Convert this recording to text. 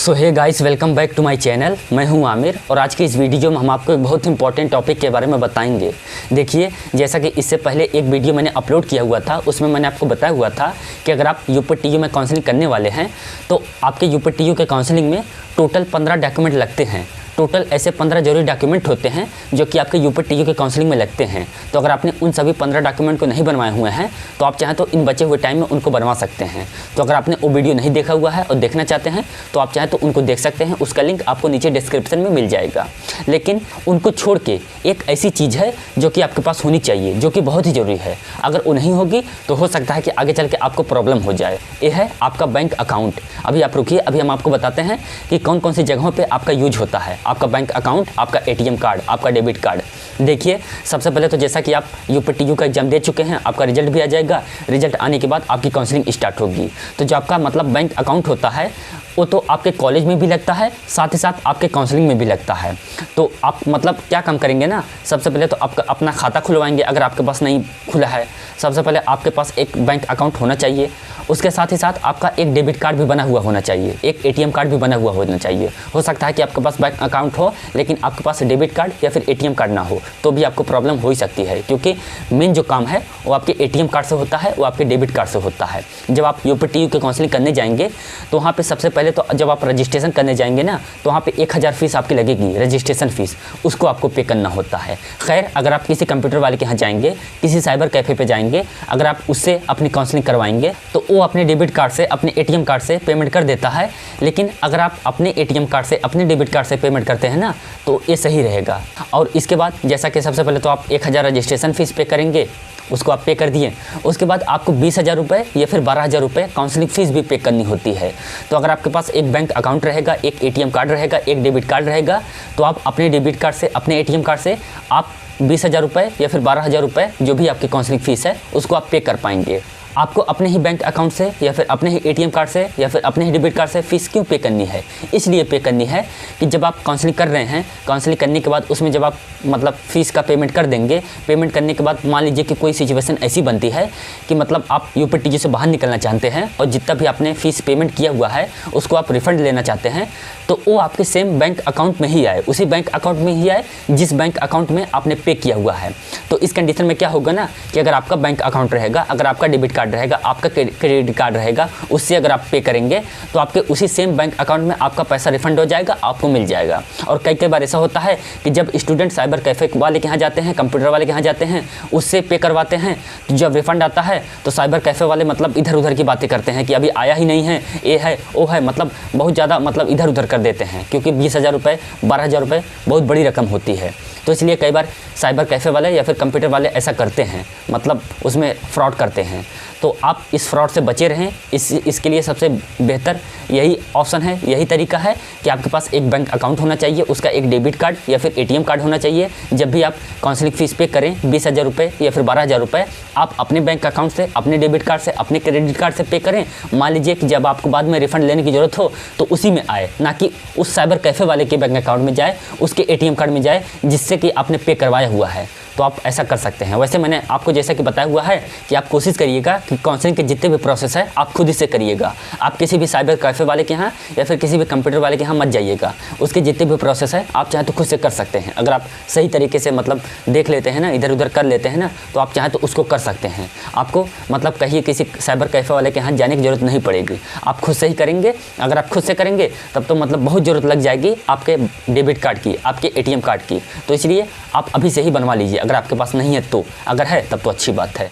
So hey guys, welcome back to my channel. मैं हूं आमिर और आज की इस वीडियो में हम आपको एक बहुत इंपॉर्टेंट टॉपिक के बारे में बताएंगे। देखिए, जैसा कि इससे पहले एक वीडियो मैंने अपलोड किया हुआ था, उसमें मैंने आपको बताया हुआ था कि अगर आप यूपीटीयू में काउंसलिंग करने वाले हैं तो आपके यूपीटीयू के काउंसलिंग में टोटल 15 डॉक्यूमेंट लगते हैं। टोटल ऐसे 15 जरूरी डॉक्यूमेंट होते हैं जो कि आपके यूपीटीयू के काउंसलिंग में लगते हैं। तो अगर आपने उन सभी 15 डॉक्यूमेंट को नहीं बनवाए हुए हैं तो आप चाहें तो इन बचे हुए टाइम में उनको बनवा सकते हैं। तो अगर आपने वो वीडियो नहीं देखा हुआ है और देखना चाहते हैं तो आप चाहें तो उनको देख सकते हैं, उसका लिंक आपको नीचे डिस्क्रिप्शन में मिल जाएगा। लेकिन उनको छोड़ के एक ऐसी चीज़ है जो कि आपके पास होनी चाहिए, जो कि बहुत ही ज़रूरी है। अगर वो नहीं होगी तो हो सकता है कि आगे चल के आपको प्रॉब्लम हो जाए। ये है आपका बैंक अकाउंट। अभी आप रुकिए, अभी हम आपको बताते हैं कि कौन कौन सी जगहों पर आपका यूज होता है आपका बैंक अकाउंट, आपका एटीएम कार्ड, आपका डेबिट कार्ड। देखिए, सबसे पहले तो जैसा कि आप यूपीटीयू का एग्जाम दे चुके हैं, आपका रिजल्ट भी आ जाएगा। रिजल्ट आने के बाद आपकी काउंसलिंग स्टार्ट होगी। तो जो आपका मतलब बैंक अकाउंट होता है वो तो आपके कॉलेज में भी लगता है, साथ ही साथ आपके काउंसलिंग में भी लगता है। तो आप मतलब क्या काम करेंगे ना, सबसे पहले तो आपका अपना खाता खुलवाएंगे। अगर आपके पास नहीं खुला है, सबसे पहले आपके पास एक बैंक अकाउंट होना चाहिए। उसके साथ ही साथ आपका एक डेबिट कार्ड भी बना हुआ होना चाहिए, एक एटीएम कार्ड भी बना हुआ होना चाहिए। हो सकता है कि आपके पास बैंक अकाउंट हो लेकिन आपके पास डेबिट कार्ड या फिर एटीएम कार्ड ना हो, तो भी आपको प्रॉब्लम हो ही सकती है। क्योंकि मेन जो काम है वो आपके एटीएम कार्ड से होता है, वो आपके डेबिट कार्ड से होता है। जब आप यूपीटीयू के काउंसलिंग करने जाएंगे तो वहाँ पे सबसे पहले तो जब आप रजिस्ट्रेशन करने जाएंगे ना, तो वहाँ पे 1000 फीस आपकी लगेगी, रजिस्ट्रेशन फीस, उसको आपको पे करना होता है। खैर, अगर आप किसी कंप्यूटर वाले के यहाँ जाएंगे, किसी साइबर कैफ़े पे जाएंगे, अगर आप उससे अपनी काउंसलिंग करवाएंगे तो वो अपने डेबिट कार्ड से, अपने एटीएम कार्ड से पेमेंट कर देता है। लेकिन अगर आप अपने एटीएम कार्ड से, अपने डेबिट कार्ड से पेमेंट करते हैं ना, तो ये सही रहेगा। और इसके बाद जैसा कि सबसे पहले तो आप 1000 रजिस्ट्रेशन फीस पे करेंगे, उसको आप पे कर दिए। उसके बाद आपको 20,000 रुपये या फिर 12,000 रुपये काउंसलिंग फ़ीस भी पे करनी होती है। तो अगर आपके पास एक बैंक अकाउंट रहेगा, एक एटीएम कार्ड रहेगा, एक डेबिट कार्ड रहेगा, तो आप अपने डेबिट कार्ड से, अपने एटीएम कार्ड से आप 20,000 रुपये या फिर 12,000 रुपये जो भी आपकी काउंसलिंग फ़ीस है उसको आप पे कर पाएंगे। आपको अपने ही बैंक अकाउंट से या फिर अपने ही एटीएम कार्ड से या फिर अपने ही डेबिट कार्ड से फ़ीस क्यों पे करनी है? इसलिए पे करनी है कि जब आप काउंसलिंग कर रहे हैं, काउंसलिंग करने के बाद उसमें जब आप मतलब फ़ीस का पेमेंट कर देंगे, पेमेंट करने के बाद मान लीजिए कि कोई सिचुएशन ऐसी बनती है कि मतलब आप यूपीटीयू से बाहर निकलना चाहते हैं और जितना भी आपने फ़ीस पेमेंट किया हुआ है उसको आप रिफ़ंड लेना चाहते हैं, तो वो आपके सेम बैंक अकाउंट में ही आए, उसी बैंक अकाउंट में ही आए जिस बैंक अकाउंट में आपने पे किया हुआ है। तो इस कंडीशन में क्या होगा ना कि अगर आपका बैंक अकाउंट रहेगा, अगर आपका डेबिट कार्ड रहेगा, आपका क्रेडिट कार्ड रहेगा, उससे अगर आप पे करेंगे तो आपके उसी सेम बैंक अकाउंट में आपका पैसा रिफंड हो जाएगा, आपको मिल जाएगा। और कई बार ऐसा होता है कि जब स्टूडेंट साइबर कैफ़े वाले के यहाँ जाते हैं, कंप्यूटर वाले के यहाँ जाते हैं, उससे पे करवाते हैं, तो जब रिफंड आता है तो साइबर कैफ़े वाले मतलब इधर उधर की बातें करते हैं कि अभी आया ही नहीं है, ये है वो है, मतलब बहुत ज़्यादा मतलब इधर उधर कर देते हैं। क्योंकि 20,000 रुपये, 12,000 रुपये बहुत बड़ी रकम होती है। तो इसलिए कई बार साइबर कैफ़े वाले या फिर कंप्यूटर वाले ऐसा करते हैं, मतलब उसमें फ्रॉड करते हैं। तो आप इस फ्रॉड से बचे रहें। इसके लिए सबसे बेहतर यही ऑप्शन है, यही तरीका है कि आपके पास एक बैंक अकाउंट होना चाहिए, उसका एक डेबिट कार्ड या फिर एटीएम कार्ड होना चाहिए। जब भी आप काउंसलिंग फ़ीस पे करें 20,000 रुपये या फिर 12,000 रुपये, आप अपने बैंक अकाउंट से, अपने डेबिट कार्ड से, अपने क्रेडिट कार्ड से पे करें। मान लीजिए कि जब आपको बाद में रिफ़ंड लेने की ज़रूरत हो तो उसी में आए, ना कि उस साइबर कैफ़े वाले के बैंक अकाउंट में जाए, उसके एटीएम कार्ड में जाए जिससे कि आपने पे करवाया हुआ है। तो आप ऐसा कर सकते हैं। वैसे मैंने आपको जैसा कि बताया हुआ है कि आप कोशिश करिएगा कि काउंसलिंग के जितने भी प्रोसेस है आप खुद ही से करिएगा। आप किसी भी साइबर कैफ़े वाले के यहाँ या फिर किसी भी कंप्यूटर वाले के यहाँ मत जाइएगा। उसके जितने भी प्रोसेस है आप चाहे तो खुद से कर सकते हैं। अगर आप सही तरीके से मतलब देख लेते हैं ना, इधर उधर कर लेते हैं ना, तो आप चाहे तो उसको कर सकते हैं। आपको मतलब कहीं किसी साइबर कैफ़े वाले के यहाँ जाने की ज़रूरत नहीं पड़ेगी, आप खुद से ही करेंगे। अगर आप खुद से करेंगे तब तो मतलब बहुत ज़रूरत लग जाएगी आपके डेबिट कार्ड की, आपके एटीएम कार्ड की। तो इसलिए आप अभी से ही बनवा लीजिए, अगर आपके पास नहीं है तो। अगर है तब तो अच्छी बात है।